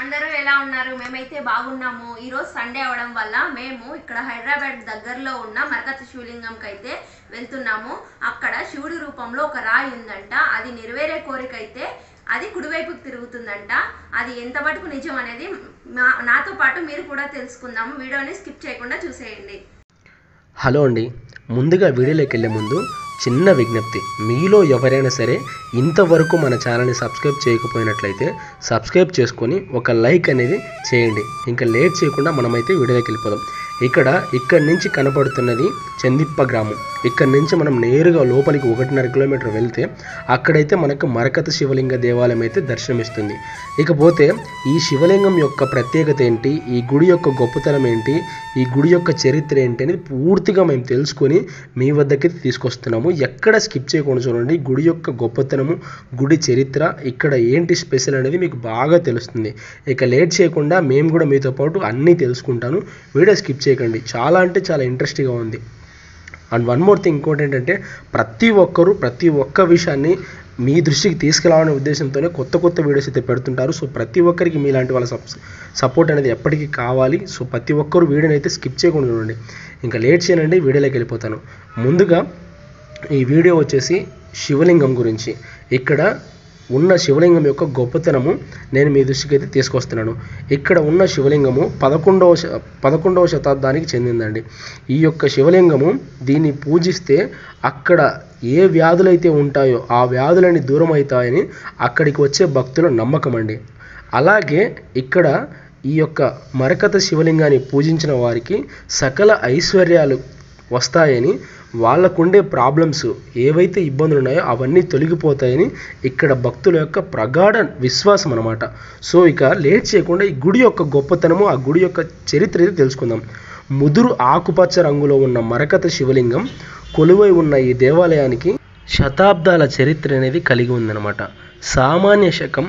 అందరూ ఎలా ఉన్నారు? మేమైతే బాగున్నాము. ఈ రోజు సండే అవడం వల్ల మేము ఇక్కడ హైదరాబాద్ దగ్గరలో ఉన్న మరకత శివలింగంకి అయితే వెళ్తున్నాము. అక్కడ శివుడి రూపంలో ఒక రాయి ఉందంట. అది నెరవేరే కోరిక అయితే అది కుడివైపుకి తిరుగుతుందంట. అది ఎంత మటుకు నిజం అనేది నాతో పాటు మీరు కూడా తెలుసుకుందాము. వీడియోని స్కిప్ చేయకుండా చూసేయండి. హలో అండి, ముందుగా వీడియోలోకి వెళ్ళే ముందు చిన్న విజ్ఞప్తి. మీలో ఎవరైనా సరే ఇంతవరకు మన ఛానల్ని సబ్స్క్రైబ్ చేయకపోయినట్లయితే సబ్స్క్రైబ్ చేసుకొని ఒక లైక్ అనేది చేయండి. ఇంకా లేట్ చేయకుండా మనమైతే వీడియోలోకి వెళ్ళిపోదాం. ఇక్కడి నుంచి కనపడుతున్నది చందిప్ప గ్రామం. ఇక్కడి నుంచి మనం నేరుగా లోపలికి 1.5 కిలోమీటర్ వెళ్తే అక్కడైతే మనకు మరకత శివలింగ దేవాలయం అయితే దర్శనమిస్తుంది. ఇకపోతే ఈ శివలింగం యొక్క ప్రత్యేకత ఏంటి, ఈ గుడి యొక్క గొప్పతనం ఏంటి, ఈ గుడి యొక్క చరిత్ర ఏంటి అనేది పూర్తిగా మేము తెలుసుకొని మీ వద్దకి తీసుకొస్తున్నాము. ఎక్కడ స్కిప్ చేయకుండా చూడండి. గుడి యొక్క గొప్పతనము, గుడి చరిత్ర, ఇక్కడ ఏంటి స్పెషల్ అనేది మీకు బాగా తెలుస్తుంది. ఇక లేట్ చేయకుండా మేము కూడా మీతో పాటు అన్నీ తెలుసుకుంటాను. వీడియో స్కిప్ చేయకండి. చాలా అంటే చాలా ఇంట్రెస్టింగ్గా ఉంది. అండ్ వన్ మోర్ థింగ్, ఇంకోటి ఏంటంటే ప్రతి ఒక్క విషయాన్ని మీ దృష్టికి తీసుకెళ్లాలనే ఉద్దేశంతోనే కొత్త వీడియోస్ అయితే పెడుతుంటారు. సో ప్రతి ఒక్కరికి మీలాంటి వాళ్ళ సపోర్ట్ అనేది ఎప్పటికీ కావాలి. సో ప్రతి ఒక్కరు వీడియోని అయితే స్కిప్ చేయకుండా చూడండి. ఇంకా లేట్ చేయనండి, వీడియోలోకి వెళ్ళిపోతాను. ముందుగా ఈ వీడియో వచ్చేసి శివలింగం గురించి, ఇక్కడ ఉన్న శివలింగం యొక్క గొప్పతనము నేను మీ దృష్టికి అయితే తీసుకొస్తున్నాను. ఇక్కడ ఉన్న శివలింగము 11వ శతాబ్దానికి చెందిందండి. ఈ యొక్క శివలింగము దీన్ని పూజిస్తే అక్కడ ఏ వ్యాధులైతే ఉంటాయో ఆ వ్యాధులని దూరం అవుతాయని అక్కడికి వచ్చే భక్తుల నమ్మకం అండి. అలాగే ఇక్కడ ఈ యొక్క మరకత శివలింగాన్ని పూజించిన వారికి సకల ఐశ్వర్యాలు వస్తాయని, వాళ్ళకుండే ప్రాబ్లమ్స్ ఏవైతే ఇబ్బందులు ఉన్నాయో అవన్నీ తొలగిపోతాయని ఇక్కడ భక్తుల యొక్క ప్రగాఢ విశ్వాసం అన్నమాట. సో ఇక లేట్ చేయకుండా ఈ గుడి యొక్క గొప్పతనము, ఆ గుడి యొక్క చరిత్ర అయితే తెలుసుకుందాం. ముదురు ఆకుపచ్చ రంగులో ఉన్న మరకత శివలింగం కొలువై ఉన్న ఈ దేవాలయానికి శతాబ్దాల చరిత్ర అనేది కలిగి ఉందన్నమాట. సామాన్య శకం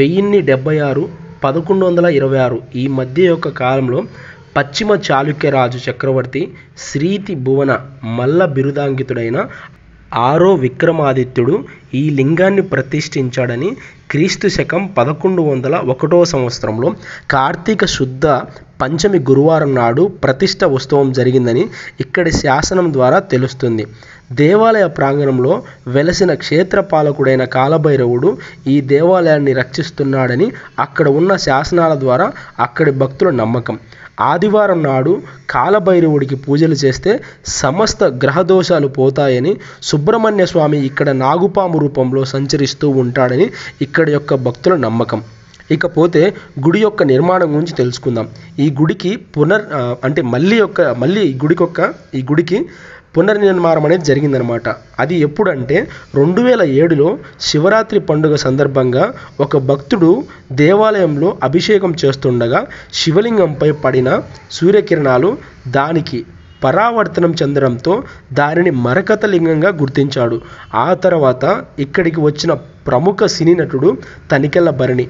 1076, 1126 ఈ మధ్య యొక్క కాలంలో పశ్చిమ చాళుక్య రాజు చక్రవర్తి శ్రీతి భువన మల్ల బిరుదాంకితుడైన 6వ విక్రమాదిత్యుడు ఈ లింగాన్ని ప్రతిష్ఠించాడని క్రీస్తు శకం 1101వ సంవత్సరంలో కార్తీక శుద్ధ పంచమి గురువారం నాడు ప్రతిష్ఠ ఉత్సవం జరిగిందని ఇక్కడి శాసనం ద్వారా తెలుస్తుంది. దేవాలయ ప్రాంగణంలో వెలసిన క్షేత్రపాలకుడైన కాలభైరవుడు ఈ దేవాలయాన్ని రక్షిస్తున్నాడని అక్కడ ఉన్న శాసనాల ద్వారా అక్కడి భక్తుల నమ్మకం. ఆదివారం నాడు కాలభైరవుడికి పూజలు చేస్తే సమస్త గ్రహదోషాలు పోతాయని, సుబ్రహ్మణ్య స్వామి ఇక్కడ నాగుపాము రూపంలో సంచరిస్తూ ఉంటాడని ఇక్కడ యొక్క భక్తుల నమ్మకం. ఇకపోతే గుడి యొక్క నిర్మాణం గురించి తెలుసుకుందాం. ఈ గుడికి ఈ గుడికి పునర్నిర్మాణం అనేది జరిగిందనమాట. అది ఎప్పుడంటే 2007లో శివరాత్రి పండుగ సందర్భంగా ఒక భక్తుడు దేవాలయంలో అభిషేకం చేస్తుండగా శివలింగంపై పడిన సూర్యకిరణాలు దానికి పరావర్తనం చెందడంతో దానిని మరకత లింగంగా గుర్తించాడు. ఆ తర్వాత ఇక్కడికి వచ్చిన ప్రముఖ సినీ నటుడు తనికెళ్ల భరణి,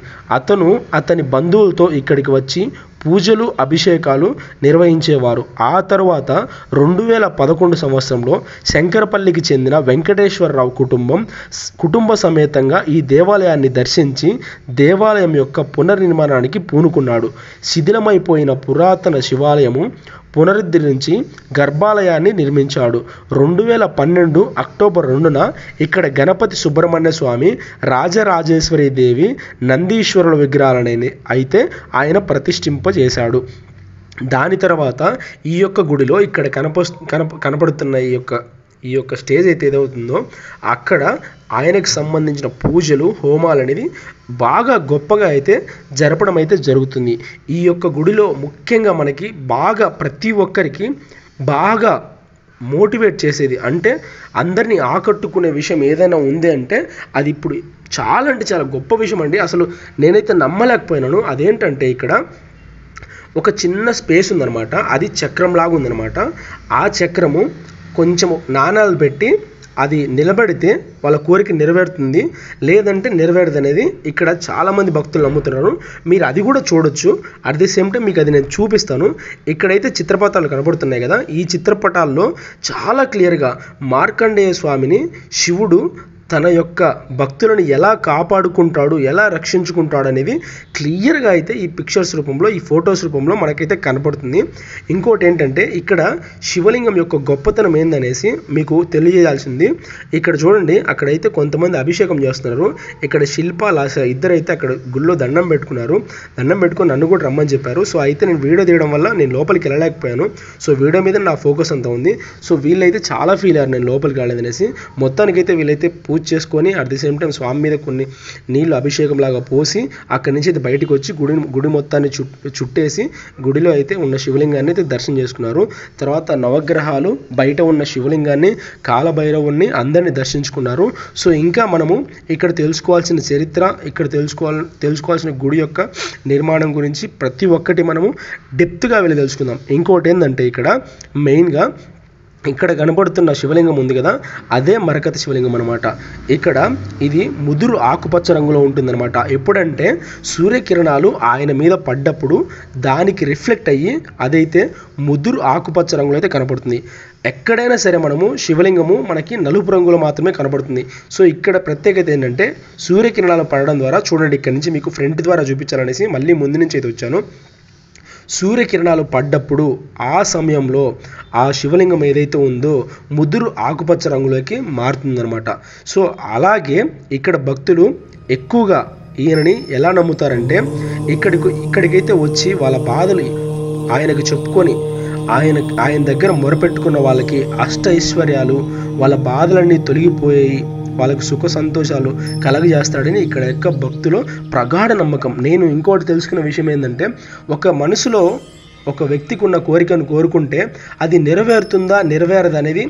అతని బంధువులతో ఇక్కడికి వచ్చి పూజలు అభిషేకాలు నిర్వహించేవారు. ఆ తర్వాత 2011 సంవత్సరంలో శంకరపల్లికి చెందిన వెంకటేశ్వరరావు కుటుంబ సమేతంగా ఈ దేవాలయాన్ని దర్శించి దేవాలయం యొక్క పునర్నిర్మాణానికి పూనుకున్నాడు. శిథిలమైపోయిన పురాతన శివాలయము పునరుద్ధరించి గర్భాలయాన్ని నిర్మించాడు. 2012 అక్టోబర్ 2న ఇక్కడ గణపతి సుబ్రహ్మణ్య స్వామి, రాజరాజేశ్వరి దేవి, నందీశ్వరుల విగ్రహాలని అయితే ఆయన ప్రతిష్ఠింపజేశాడు. దాని తర్వాత ఈ యొక్క గుడిలో ఇక్కడ కనపడుతున్న ఈ యొక్క స్టేజ్ అయితే ఏదవుతుందో అక్కడ ఆయనకు సంబంధించిన పూజలు, హోమాలు అనేది బాగా గొప్పగా అయితే జరపడం అయితే జరుగుతుంది. ఈ యొక్క గుడిలో ముఖ్యంగా మనకి బాగా ప్రతి ఒక్కరికి బాగా మోటివేట్ చేసేది, అంటే అందరినీ ఆకట్టుకునే విషయం ఏదైనా ఉంది అంటే అది ఇప్పుడు చాలా అంటే చాలా గొప్ప విషయం అండి. అసలు నేనైతే నమ్మలేకపోయినాను. అదేంటంటే ఇక్కడ ఒక చిన్న స్పేస్ ఉందన్నమాట. అది చక్రంలాగా ఉందన్నమాట. ఆ చక్రము కొంచెము నాణాలు పెట్టి అది నిలబడితే వాళ్ళ కోరిక నెరవేరుతుంది, లేదంటే నెరవేరదు అనేది ఇక్కడ చాలామంది భక్తులు నమ్ముతున్నారు. మీరు అది కూడా చూడొచ్చు. అట్ ది సేమ్ టైం మీకు అది నేను చూపిస్తాను. ఇక్కడైతే చిత్రపటాలు కనబడుతున్నాయి కదా, ఈ చిత్రపటాల్లో చాలా క్లియర్గా మార్కండేయ స్వామిని శివుడు తన యొక్క భక్తులను ఎలా కాపాడుకుంటాడు, ఎలా రక్షించుకుంటాడు అనేది క్లియర్గా అయితే ఈ పిక్చర్స్ రూపంలో, ఈ ఫొటోస్ రూపంలో మనకైతే కనపడుతుంది. ఇంకోటి ఏంటంటే ఇక్కడ శివలింగం యొక్క గొప్పతనం ఏందనేసి మీకు తెలియజేయాల్సింది. ఇక్కడ చూడండి, అక్కడైతే కొంతమంది అభిషేకం చేస్తున్నారు. ఇక్కడ శిల్ప, లాస ఇద్దరైతే అక్కడ గుళ్ళో దండం పెట్టుకున్నారు. దండం పెట్టుకొని నన్ను కూడా రమ్మని చెప్పారు. సో అయితే నేను వీడియో తీయడం వల్ల నేను లోపలికి వెళ్ళలేకపోయాను. సో వీడియో మీద నా ఫోకస్ అంతా ఉంది. సో వీళ్ళైతే చాలా ఫీల్ అయ్యారు నేను లోపలికి వెళ్ళలేదనేసి. మొత్తానికైతే వీళ్ళైతే పూజ చేసుకొని అట్ ది సేమ్ టైం స్వామి మీద కొన్ని నీళ్ళు అభిషేకం లాగా పోసి అక్కడి నుంచి అయితే బయటకు వచ్చి గుడి మొత్తాన్ని చుట్టేసి గుడిలో అయితే ఉన్న శివలింగాన్ని అయితే దర్శనం చేసుకున్నారు. తర్వాత నవగ్రహాలు, బయట ఉన్న శివలింగాన్ని, కాలభైరవుని అందరినీ దర్శించుకున్నారు. సో ఇంకా మనము ఇక్కడ తెలుసుకోవాల్సిన చరిత్ర, ఇక్కడ తెలుసుకోవాల్సిన గుడి యొక్క నిర్మాణం గురించి ప్రతి ఒక్కటి మనము డెప్త్గా వెళ్ళి తెలుసుకుందాం. ఇంకోటి ఏంటంటే ఇక్కడ మెయిన్గా ఇక్కడ కనబడుతున్న శివలింగం ఉంది కదా, అదే మరకత శివలింగం అనమాట. ఇక్కడ ఇది ముదురు ఆకుపచ్చ రంగులో ఉంటుందన్నమాట. ఎప్పుడంటే సూర్యకిరణాలు ఆయన మీద పడ్డప్పుడు దానికి రిఫ్లెక్ట్ అయ్యి అదైతే ముదురు ఆకుపచ్చ రంగులో అయితే కనపడుతుంది. ఎక్కడైనా సరే మనము శివలింగము మనకి నలుపు రంగులో మాత్రమే కనబడుతుంది. సో ఇక్కడ ప్రత్యేకత ఏంటంటే సూర్యకిరణాలు పడడం ద్వారా, చూడండి ఇక్కడ నుంచి మీకు ఫ్రంట్ ద్వారా చూపించాలనేసి మళ్ళీ ముందు నుంచి అయితే వచ్చాను. సూర్యకిరణాలు పడ్డప్పుడు ఆ సమయంలో ఆ శివలింగం ఏదైతే ఉందో ముదురు ఆకుపచ్చ రంగులోకి మారుతుందన్నమాట. సో అలాగే ఇక్కడ భక్తులు ఎక్కువగా ఈయనని ఎలా నమ్ముతారంటే ఇక్కడికైతే వచ్చి వాళ్ళ బాధలు ఆయనకు చెప్పుకొని ఆయన దగ్గర మొరపెట్టుకున్న వాళ్ళకి అష్ట ఐశ్వర్యాలు, వాళ్ళ బాధలన్నీ తొలగిపోయాయి, వాళ్ళకు సుఖ సంతోషాలు కలగజేస్తాడని ఇక్కడ యొక్క భక్తులు ప్రగాఢ నమ్మకం. నేను ఇంకోటి తెలుసుకున్న విషయం ఏంటంటే, ఒక మనసులో ఒక వ్యక్తికి ఉన్న కోరికను కోరుకుంటే అది నెరవేరుతుందా నెరవేరదు అనేది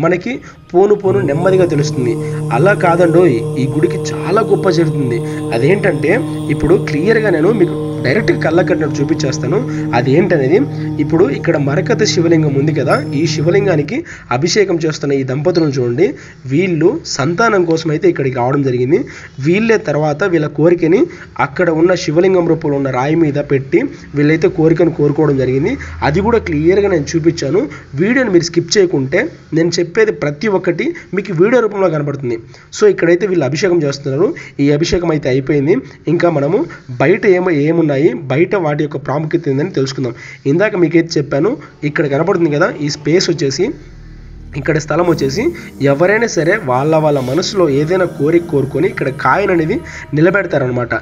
మనకి పోను నెమ్మదిగా తెలుస్తుంది. అలా కాదండోయ్, ఈ గుడికి చాలా గొప్ప జరుగుతుంది. అదేంటంటే ఇప్పుడు క్లియర్గా నేను మీకు డైరెక్ట్గా కళ్ళకట్టినట్టు చూపించేస్తాను. అది ఏంటనేది ఇప్పుడు ఇక్కడ మరకత శివలింగం ఉంది కదా, ఈ శివలింగానికి అభిషేకం చేస్తున్న ఈ దంపతులను చూడండి. వీళ్ళు సంతానం కోసం అయితే ఇక్కడికి రావడం జరిగింది. వీళ్ళే తర్వాత వీళ్ళ కోరికని అక్కడ ఉన్న శివలింగం రూపంలో ఉన్న రాయి మీద పెట్టి వీళ్ళైతే కోరికను కోరుకోవడం జరిగింది. అది కూడా క్లియర్గా నేను చూపించాను. వీడియోని మీరు స్కిప్ చేయకుంటే నేను చెప్పేది ప్రతి ఒక్కటి మీకు వీడియో రూపంలో కనబడుతుంది. సో ఇక్కడైతే వీళ్ళు అభిషేకం చేస్తున్నారు. ఈ అభిషేకం అయితే అయిపోయింది. ఇంకా మనము బయట ఏమున్నాయి, బయట వాటి యొక్క ప్రాముఖ్యత ఏందని తెలుసుకుందాం. ఇందాక మీకైతే చెప్పాను, ఇక్కడ కనబడుతుంది కదా ఈ స్పేస్ వచ్చేసి, ఇక్కడ స్థలం వచ్చేసి ఎవరైనా సరే వాళ్ళ మనసులో ఏదైనా కోరిక కోరుకొని ఇక్కడ కాయిన్ అనేది నిలబెడతారనమాట.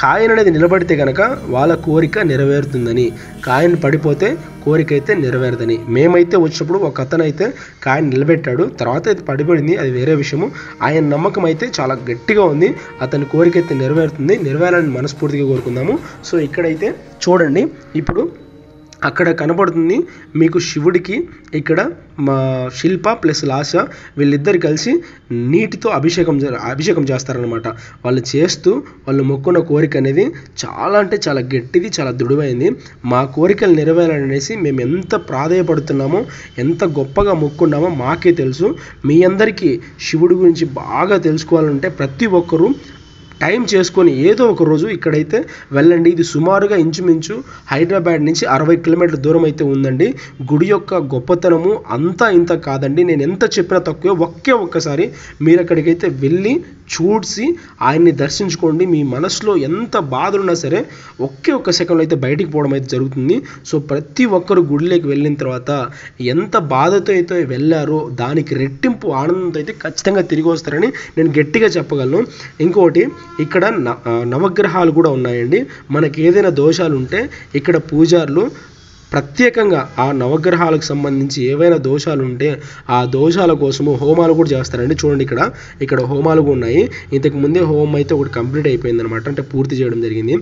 కాయిన్ అనేది నిలబడితే కనుక వాళ్ళ కోరిక నెరవేరుతుందని, కాయిన్ పడిపోతే కోరిక అయితే నెరవేరదని. మేమైతే వచ్చినప్పుడు ఒక అతను అయితే కాయిన్ నిలబెట్టాడు, తర్వాత అయితే పడిపోయింది, అది వేరే విషయము. ఆయన నమ్మకం అయితే చాలా గట్టిగా ఉంది, అతని కోరిక అయితే నెరవేరుతుంది, నెరవేరాలని మనస్ఫూర్తిగా కోరుకుందాము. సో ఇక్కడైతే చూడండి, ఇప్పుడు అక్కడ కనబడుతుంది మీకు శివుడికి ఇక్కడ మా శిల్ప ప్లస్ లాస వీళ్ళిద్దరు కలిసి నీటితో అభిషేకం చేస్తారనమాట. వాళ్ళు చేస్తూ వాళ్ళు మొక్కున్న కోరిక అనేది చాలా అంటే చాలా గట్టిది, చాలా దృఢమైంది. మా కోరికలు నెరవేరాలనేసి మేము ఎంత ప్రాధేయపడుతున్నామో, ఎంత గొప్పగా మొక్కున్నామో మాకే తెలుసు. మీ అందరికీ శివుడి గురించి బాగా తెలుసుకోవాలంటే ప్రతి ఒక్కరూ టైం చేసుకొని ఏదో ఒక రోజు ఇక్కడైతే వెళ్ళండి. ఇది సుమారుగా ఇంచుమించు హైదరాబాద్ నుంచి 60 కిలోమీటర్ల దూరం అయితే ఉందండి. గుడి యొక్క గొప్పతనము అంతా ఇంత కాదండి, నేను ఎంత చెప్పినా తక్కువే. ఒక్కసారి మీరు అక్కడికైతే వెళ్ళి చూసి ఆయన్ని దర్శించుకోండి. మీ మనసులో ఎంత బాధలున్నా సరే ఒక్క సెకండ్లో అయితే బయటికి పోవడం అయితే జరుగుతుంది. సో ప్రతి ఒక్కరు గుడిలోకి వెళ్ళిన తర్వాత ఎంత బాధతో అయితే వెళ్ళారో దానికి రెట్టింపు ఆనందంతో అయితే ఖచ్చితంగా తిరిగి వస్తారని నేను గట్టిగా చెప్పగలను. ఇంకోటి, ఇక్కడ నవగ్రహాలు కూడా ఉన్నాయండి. మనకి ఏదైనా దోషాలు ఉంటే ఇక్కడ పూజారులు ప్రత్యేకంగా ఆ నవగ్రహాలకు సంబంధించి ఏవైనా దోషాలు ఉంటే ఆ దోషాల కోసము హోమాలు కూడా చేస్తారండి. చూడండి ఇక్కడ హోమాలు కూడా ఉన్నాయి. ఇంతకు ముందే హోమం అయితే ఒకటి కంప్లీట్ అయిపోయింది అనమాట, అంటే పూర్తి చేయడం జరిగింది.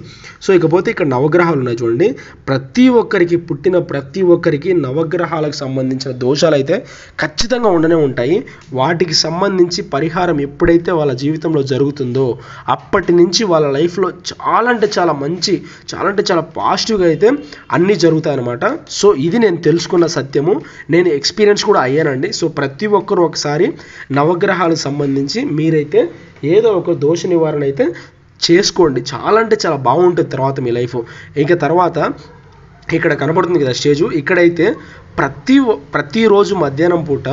సో ఇకపోతే ఇక్కడ నవగ్రహాలు ఉన్నాయి చూడండి. ప్రతి ఒక్కరికి నవగ్రహాలకు సంబంధించిన దోషాలు అయితే ఖచ్చితంగా ఉండనే ఉంటాయి. వాటికి సంబంధించి పరిహారం ఎప్పుడైతే వాళ్ళ జీవితంలో జరుగుతుందో అప్పటి నుంచి వాళ్ళ లైఫ్లో చాలా అంటే చాలా మంచి, చాలా అంటే చాలా పాజిటివ్గా అయితే అన్నీ జరుగుతాయి అన్నమాట. సో ఇది నేను తెలుసుకున్న సత్యము, నేను ఎక్స్పీరియన్స్ కూడా అయ్యానండి. సో ప్రతి ఒక్కరు ఒకసారి నవగ్రహాలకు సంబంధించి మీరైతే ఏదో ఒక దోష నివారణ అయితే చేసుకోండి. చాలా అంటే చాలా బాగుంటుంది తర్వాత మీ లైఫ్. ఇక తర్వాత ఇక్కడ కనపడుతుంది కదా స్టేజు, ఇక్కడైతే ప్రతిరోజు మధ్యాహ్నం పూట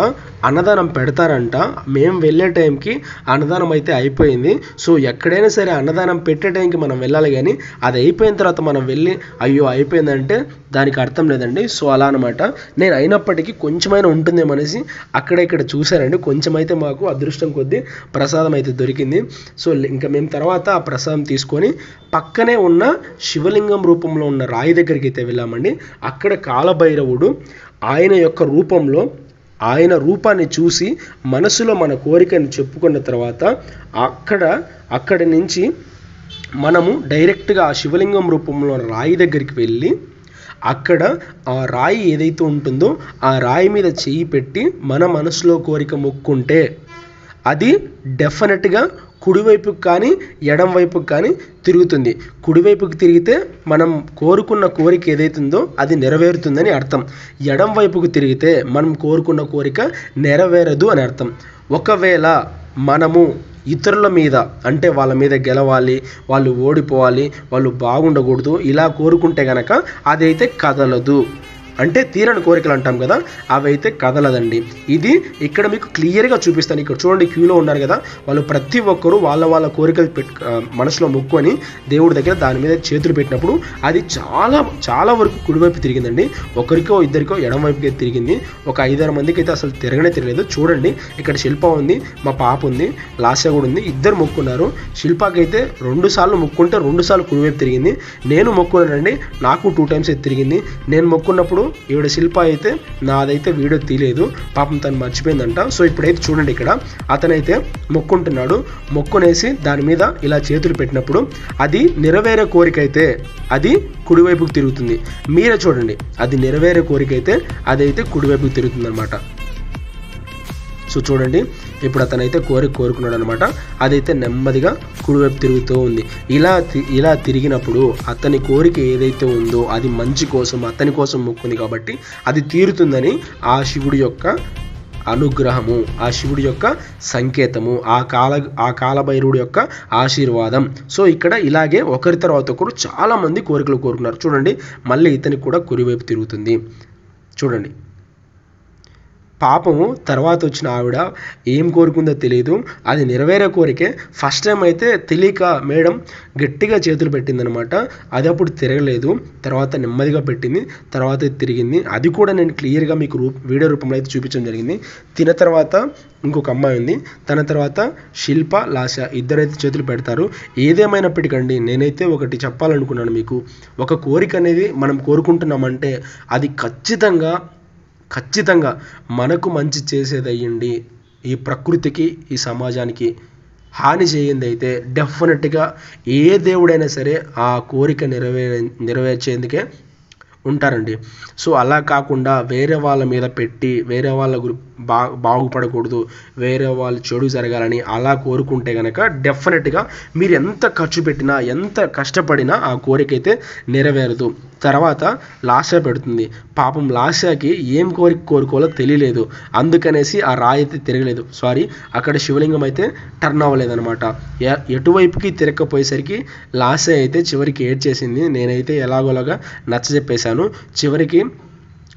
అన్నదానం పెడతారంట. మేము వెళ్ళే టైంకి అన్నదానం అయితే అయిపోయింది. సో ఎక్కడైనా సరే అన్నదానం పెట్టే టైంకి మనం వెళ్ళాలి, కానీ అది అయిపోయిన తర్వాత మనం వెళ్ళి అయ్యో అయిపోయిందంటే దానికి అర్థం లేదండి. సో అలా అనమాట. నేను అయినప్పటికీ కొంచెమైనా ఉంటుందేమనేసి అక్కడ ఇక్కడ చూశానండి. కొంచెం అయితే మాకు అదృష్టం కొద్దీ ప్రసాదం అయితే దొరికింది. సో ఇంకా మేము తర్వాత ఆ ప్రసాదం తీసుకొని పక్కనే ఉన్న శివలింగం రూపంలో ఉన్న రాయి దగ్గరికి అయితే వెళ్ళామండి. అక్కడ కాలభైరవుడు ఆయన యొక్క రూపంలో ఆయన రూపాన్ని చూసి మనసులో మన కోరికను చెప్పుకున్న తర్వాత అక్కడి నుంచి మనము డైరెక్ట్గా ఆ శివలింగం రూపంలో రాయి దగ్గరికి వెళ్ళి అక్కడ ఆ రాయి ఏదైతే ఉంటుందో ఆ రాయి మీద చెయ్యి పెట్టి మన మనసులో కోరిక మొక్కుంటే అది డెఫినెట్గా కుడివైపుకి కానీ ఎడం వైపుకి కానీ తిరుగుతుంది. కుడివైపుకి తిరిగితే మనం కోరుకున్న కోరిక ఏదైతుందో అది నెరవేరుతుందని అర్థం. ఎడం వైపుకు తిరిగితే మనం కోరుకున్న కోరిక నెరవేరదు అని అర్థం. ఒకవేళ మనము ఇతరుల మీద అంటే వాళ్ళ మీద గెలవాలి, వాళ్ళు ఓడిపోవాలి, వాళ్ళు బాగుండకూడదు ఇలా కోరుకుంటే కనుక అదైతే కదలదు. అంటే తీరని కోరికలు అంటాం కదా, అవి అయితే కదలదండి. ఇది ఇక్కడ మీకు క్లియర్గా చూపిస్తాను. ఇక్కడ చూడండి, క్యూలో ఉన్నారు కదా, వాళ్ళు ప్రతి ఒక్కరూ వాళ్ళ కోరికలు మనసులో మొక్కుని దేవుడి దగ్గర దాని మీద చేతులు పెట్టినప్పుడు అది చాలా వరకు కుడివైపు తిరిగిందండి. ఒకరికో ఇద్దరికో ఎడం వైపుకి తిరిగింది. ఒక 5-6 మందికి అయితే అసలు తిరగలేదు. చూడండి, ఇక్కడ శిల్ప ఉంది, మా పాప ఉంది, లాస్య కూడా ఉంది, ఇద్దరు మొక్కున్నారు. శిల్పాకి అయితే 2 సార్లు మొక్కుంటే 2 సార్లు కుడివైపు తిరిగింది. నేను మొక్కున్నానండి, నాకు 2 టైమ్స్ అయితే తిరిగింది. నేను మొక్కున్నప్పుడు ఈవిడ శిల్ప అయితే నాదైతే వీడియో తీయలేదు, పాపం తను మర్చిపోయిందంట. సో ఇప్పుడైతే చూడండి, ఇక్కడ అతనైతే మొక్కుంటున్నాడు. మొక్కునేసి దాని మీద ఇలా చేతులు పెట్టినప్పుడు అది నెరవేరే కోరిక అయితే అది కుడివైపుకి తిరుగుతుంది. మీరే చూడండి, అది నెరవేరే కోరిక అయితే అదైతే కుడివైపుకి తిరుగుతుంది అనమాట. సో చూడండి, ఇప్పుడు అతనైతే కోరుకున్నాడు అనమాట. అదైతే నెమ్మదిగా కుడివైపు తిరుగుతూ ఉంది. ఇలా తిరిగినప్పుడు అతని కోరిక ఏదైతే ఉందో అది మంచి కోసం, అతని కోసం మొక్కుంది కాబట్టి అది తీరుతుందని ఆ శివుడి యొక్క అనుగ్రహము, ఆ శివుడి యొక్క సంకేతము, ఆ కాలభైరవుడి యొక్క ఆశీర్వాదం. సో ఇక్కడ ఇలాగే ఒకరి తర్వాత ఒకరు చాలామంది కోరికలు కోరుకున్నారు. చూడండి, మళ్ళీ ఇతనికి కూడా కుడివైపు తిరుగుతుంది. చూడండి, పాపము తర్వాత వచ్చిన ఆవిడ ఏం కోరుకుందో తెలియదు, అది నెరవేరే కోరికే. ఫస్ట్ టైం అయితే తెలియక మేడం గట్టిగా చేతులు పెట్టిందనమాట. అది అప్పుడు తిరగలేదు, తర్వాత నెమ్మదిగా పెట్టింది, తర్వాత తిరిగింది. అది కూడా నేను క్లియర్గా మీకు వీడియో రూపంలో అయితే చూపించడం జరిగింది. తిన తర్వాత ఇంకొక అమ్మాయి ఉంది, తన తర్వాత శిల్ప, లాస్య ఇద్దరైతే చేతులు పెడతారు. ఏదేమైనప్పటికండి నేనైతే ఒకటి చెప్పాలనుకున్నాను మీకు. ఒక కోరిక అనేది మనం కోరుకుంటున్నామంటే అది ఖచ్చితంగా మనకు మంచి చేసేది అయ్యండి, ఈ ప్రకృతికి ఈ సమాజానికి హాని చేయింది అయితే డెఫినెట్గా ఏ దేవుడైనా సరే ఆ కోరిక నెరవేర్చేందుకే ఉంటారండి. సో అలా కాకుండా వేరే వాళ్ళ మీద పెట్టి వేరే వాళ్ళ బాగుపడకూడదు, వేరే వాళ్ళు చెడు జరగాలని అలా కోరుకుంటే కనుక డెఫినెట్గా మీరు ఎంత ఖర్చు పెట్టినా ఎంత కష్టపడినా ఆ కోరిక అయితే నెరవేరదు. తర్వాత లాస్య పెడుతుంది. పాపం లాస్యకి ఏం కోరుకోవాలో తెలియలేదు, అందుకనేసి ఆ రాయి అయితే తిరగలేదు. అక్కడ శివలింగం అయితే టర్న్ అవ్వలేదన్నమాట. ఎటువైపుకి తిరగకపోయేసరికి లాస్య అయితే చివరికి ఏడ్చేసింది. నేనైతే ఎలాగోలాగా నచ్చజెప్పేశాను. చివరికి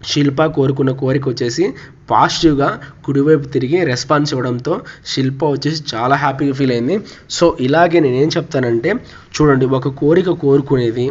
శిల్ప కోరుకున్న కోరిక వచ్చేసి పాజిటివ్గా కుడివైపు తిరిగి రెస్పాన్స్ ఇవ్వడంతో శిల్ప వచ్చేసి చాలా హ్యాపీగా ఫీల్ అయింది. సో ఇలాగే నేనేం చెప్తానంటే చూడండి, ఒక కోరిక కోరుకునేది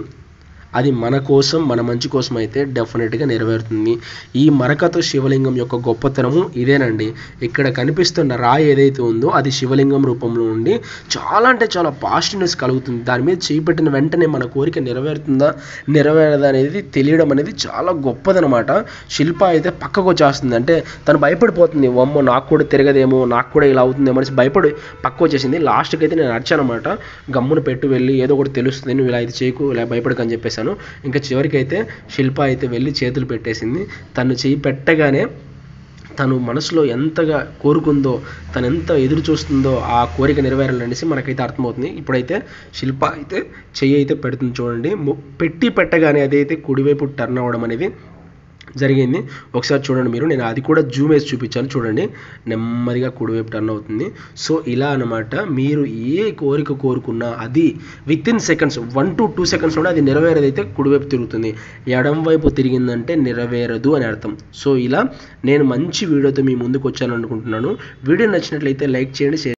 అది మన కోసం, మన మంచి కోసం అయితే డెఫినెట్గా నెరవేరుతుంది. ఈ మరకత శివలింగం యొక్క గొప్పతనము ఇదేనండి. ఇక్కడ కనిపిస్తున్న రాయి ఏదైతే ఉందో అది శివలింగం రూపంలో ఉండి చాలా అంటే చాలా పాజిటివ్నెస్ కలుగుతుంది. దాని మీద చేయి పెట్టిన వెంటనే మన కోరిక నెరవేరుతుందా నెరవేరదా అనేది తెలియడం అనేది చాలా గొప్పదనమాట. శిల్ప అయితే పక్కకు వచ్చేస్తుంది, అంటే తను భయపడిపోతుంది. అమ్మో నాకు కూడా తిరగదేమో, నాకు కూడా ఇలా అవుతుందేమో అనేసి భయపడి పక్క వచ్చేసింది. లాస్ట్కి అయితే నేను అరిచానమాట, గమ్మును పెట్టు వెళ్ళి ఏదో ఒకటి తెలుస్తుంది, నువ్వు ఇలా అయితే చేయకు, ఇలా భయపడకని చెప్పేసి. ఇంకా చివరికి అయితే శిల్ప అయితే వెళ్ళి చేతులు పెట్టేసింది. తను చేయి పెట్టగానే తను మనసులో ఎంతగా కోరుకుందో, తను ఎంత ఎదురు చూస్తుందో ఆ కోరిక నెరవేరాలనేసి మనకైతే అర్థమవుతుంది. ఇప్పుడైతే శిల్ప అయితే చెయ్యి అయితే పెడుతుంది. చూడండి, పెట్టగానే అదైతే కుడివైపు టర్న్ అవ్వడం అనేది జరిగింది. ఒకసారి చూడండి మీరు, నేను అది కూడా జూమ్ వేసి చూపించాను చూడండి, నెమ్మదిగా కుడివైపు టర్న్ అవుతుంది. సో ఇలా అనమాట, మీరు ఏ కోరిక కోరుకున్నా అది వితిన్ సెకండ్స్ 1 to 2 సెకండ్స్లోనే అది నెరవేరేదైతే కుడివైపు తిరుగుతుంది, ఎడం వైపు తిరిగిందంటే నెరవేరదు అని అర్థం. సో ఇలా నేను మంచి వీడియోతో మీ ముందుకు వచ్చాను అనుకుంటున్నాను. వీడియో నచ్చినట్లయితే లైక్ చేయండి, షేర్